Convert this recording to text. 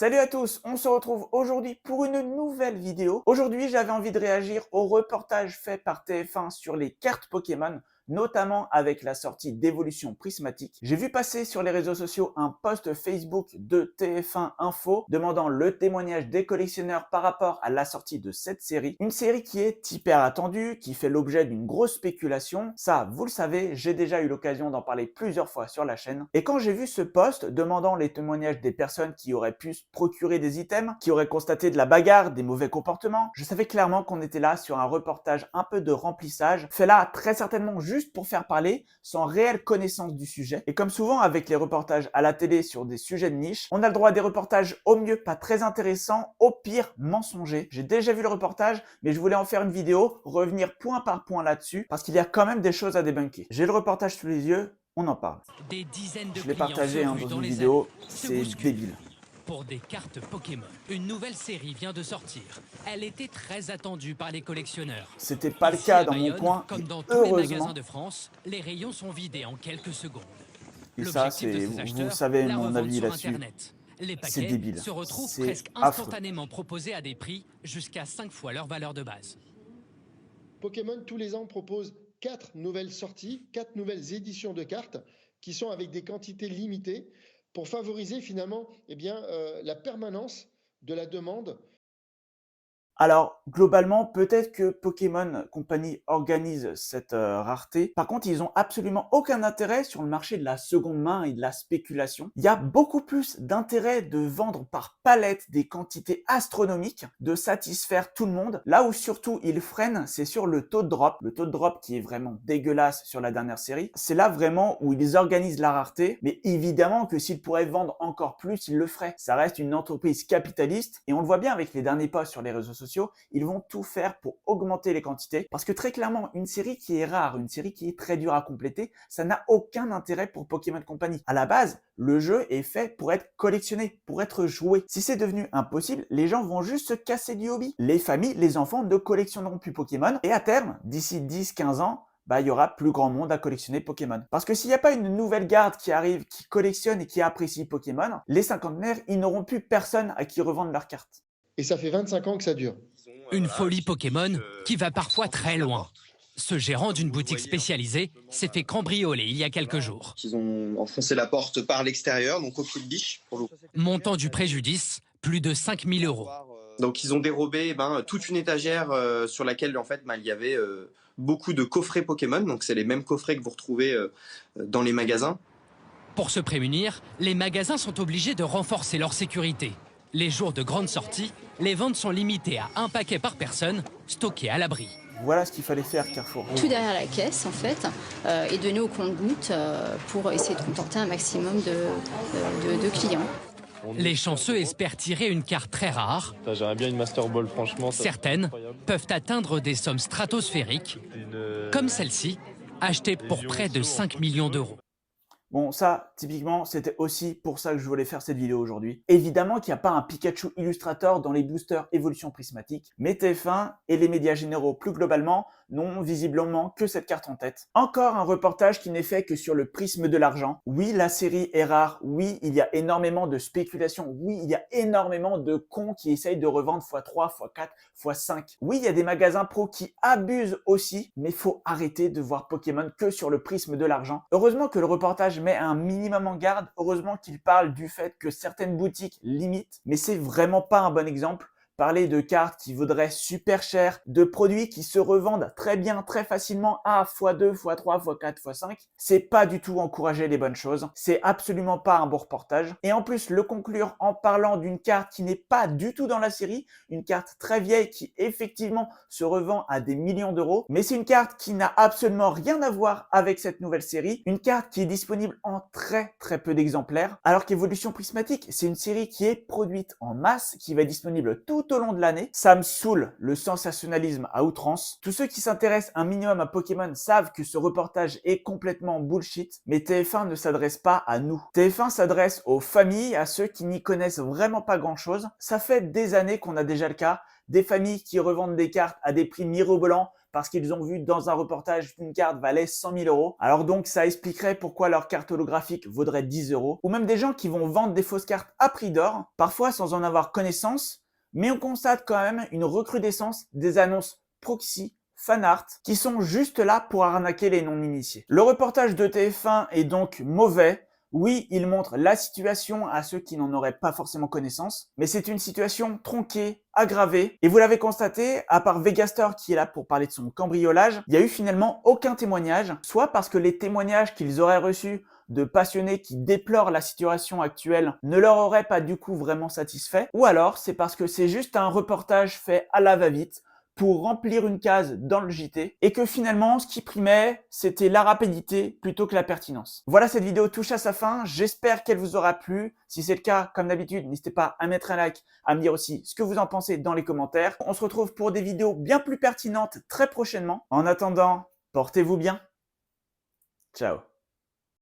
Salut à tous, on se retrouve aujourd'hui pour une nouvelle vidéo. Aujourd'hui, j'avais envie de réagir au reportage fait par TF1 sur les cartes Pokémon, notamment avec la sortie d'Evolution Prismatique. J'ai vu passer sur les réseaux sociaux un post Facebook de TF1 Info demandant le témoignage des collectionneurs par rapport à la sortie de cette série. Une série qui est hyper attendue, qui fait l'objet d'une grosse spéculation. Ça, vous le savez, j'ai déjà eu l'occasion d'en parler plusieurs fois sur la chaîne. Et quand j'ai vu ce post demandant les témoignages des personnes qui auraient pu se procurer des items, qui auraient constaté de la bagarre, des mauvais comportements, je savais clairement qu'on était là sur un reportage un peu de remplissage, fait là très certainement juste pour faire parler, sans réelle connaissance du sujet. Et comme souvent avec les reportages à la télé sur des sujets de niche, on a le droit à des reportages au mieux pas très intéressants, au pire mensongers. J'ai déjà vu le reportage, mais je voulais en faire une vidéo, revenir point par point là-dessus, parce qu'il y a quand même des choses à débunker. J'ai le reportage sous les yeux, on en parle. Des dizaines de Je l'ai clients partagé se dans ruent dans une les vidéo, allées, se c'est bousculent. débile. Pour des cartes Pokémon, une nouvelle série vient de sortir. Elle était très attendue par les collectionneurs. C'était pas le Ici, cas à dans mon Bayonne, coin, comme et dans tous les magasins heureusement. de France, les rayons sont vidés en quelques secondes. Et ça, L'objectif de c'est, ces vous acheteurs, savez la mon revente avis sur là-dessus. Internet. Les C'est paquets débile. se retrouvent C'est presque affreux. instantanément proposés à des prix jusqu'à 5 fois leur valeur de base. Pokémon, tous les ans, propose 4 nouvelles sorties, 4 nouvelles éditions de cartes qui sont avec des quantités limitées pour favoriser finalement la permanence de la demande. Alors, globalement, peut-être que Pokémon Company organise cette rareté. Par contre, ils ont absolument aucun intérêt sur le marché de la seconde main et de la spéculation. Il y a beaucoup plus d'intérêt de vendre par palette des quantités astronomiques, de satisfaire tout le monde. Là où surtout ils freinent, c'est sur le taux de drop. Le taux de drop qui est vraiment dégueulasse sur la dernière série. C'est là vraiment où ils organisent la rareté. Mais évidemment que s'ils pourraient vendre encore plus, ils le feraient. Ça reste une entreprise capitaliste et on le voit bien avec les derniers posts sur les réseaux sociaux. Ils vont tout faire pour augmenter les quantités parce que très clairement, une série qui est rare, une série qui est très dure à compléter, ça n'a aucun intérêt pour Pokémon Company. À la base, le jeu est fait pour être collectionné, pour être joué. Si c'est devenu impossible, les gens vont juste se casser du hobby. Les familles, les enfants ne collectionneront plus Pokémon et à terme, d'ici 10-15 ans, il y aura plus grand monde à collectionner Pokémon. Parce que s'il n'y a pas une nouvelle garde qui arrive, qui collectionne et qui apprécie Pokémon, les cinquantenaires, ils n'auront plus personne à qui revendre leurs cartes. Et ça fait 25 ans que ça dure. Une folie Pokémon qui va parfois très loin. Ce gérant d'une boutique spécialisée s'est fait cambrioler il y a quelques jours. Ils ont enfoncé la porte par l'extérieur, donc au pied de biche. Pour le coup. Montant du préjudice, plus de 5 000 euros. Donc ils ont dérobé toute une étagère sur laquelle en fait il y avait beaucoup de coffrets Pokémon. Donc c'est les mêmes coffrets que vous retrouvez dans les magasins. Pour se prémunir, les magasins sont obligés de renforcer leur sécurité. Les jours de grande sortie, les ventes sont limitées à un paquet par personne, stocké à l'abri. Voilà ce qu'il fallait faire, Carrefour. Tout derrière la caisse, en fait, et donner au compte-gouttes pour essayer de contenter un maximum de clients. Les chanceux espèrent tirer une carte très rare. J'aimerais bien une Master Ball, franchement. Certaines peuvent atteindre des sommes stratosphériques, comme celle-ci, achetée pour près de 5 millions d'euros. Bon, ça, typiquement, c'était aussi pour ça que je voulais faire cette vidéo aujourd'hui. Évidemment qu'il n'y a pas un Pikachu Illustrator dans les boosters Evolution Prismatique, mais TF1 et les médias généraux plus globalement n'ont visiblement que cette carte en tête. Encore un reportage qui n'est fait que sur le prisme de l'argent. Oui, la série est rare. Oui, il y a énormément de spéculation. Oui, il y a énormément de cons qui essayent de revendre x3, x4, x5. Oui, il y a des magasins pro qui abusent aussi, mais faut arrêter de voir Pokémon que sur le prisme de l'argent. Heureusement que le reportage met un minimum en garde. Heureusement qu'il parle du fait que certaines boutiques limitent, mais c'est vraiment pas un bon exemple. Parler de cartes qui vaudraient super cher, de produits qui se revendent très bien, très facilement à x2, x3, x4, x5, c'est pas du tout encourager les bonnes choses. C'est absolument pas un bon reportage. Et en plus, le conclure en parlant d'une carte qui n'est pas du tout dans la série, une carte très vieille qui effectivement se revend à des millions d'euros, mais c'est une carte qui n'a absolument rien à voir avec cette nouvelle série, une carte qui est disponible en très peu d'exemplaires, alors qu'Evolution Prismatique, c'est une série qui est produite en masse, qui va être disponible tout au long de l'année. Ça me saoule le sensationnalisme à outrance. Tous ceux qui s'intéressent un minimum à Pokémon savent que ce reportage est complètement bullshit, mais TF1 ne s'adresse pas à nous. TF1 s'adresse aux familles, à ceux qui n'y connaissent vraiment pas grand chose. Ça fait des années qu'on a déjà le cas, des familles qui revendent des cartes à des prix mirobolants, parce qu'ils ont vu dans un reportage qu'une carte valait 100 000 euros. Alors donc ça expliquerait pourquoi leur carte holographique vaudrait 10 euros. Ou même des gens qui vont vendre des fausses cartes à prix d'or, parfois sans en avoir connaissance, mais on constate quand même une recrudescence des annonces proxy, fan art, qui sont juste là pour arnaquer les non-initiés. Le reportage de TF1 est donc mauvais. Oui, il montre la situation à ceux qui n'en auraient pas forcément connaissance, mais c'est une situation tronquée, aggravée, et vous l'avez constaté, à part Vegastor qui est là pour parler de son cambriolage, il n'y a eu finalement aucun témoignage, soit parce que les témoignages qu'ils auraient reçus de passionnés qui déplorent la situation actuelle ne leur auraient pas du coup vraiment satisfait, ou alors c'est parce que c'est juste un reportage fait à la va-vite, pour remplir une case dans le JT, et que finalement, ce qui primait, c'était la rapidité plutôt que la pertinence. Voilà, cette vidéo touche à sa fin, j'espère qu'elle vous aura plu. Si c'est le cas, comme d'habitude, n'hésitez pas à mettre un like, à me dire aussi ce que vous en pensez dans les commentaires. On se retrouve pour des vidéos bien plus pertinentes très prochainement. En attendant, portez-vous bien. Ciao.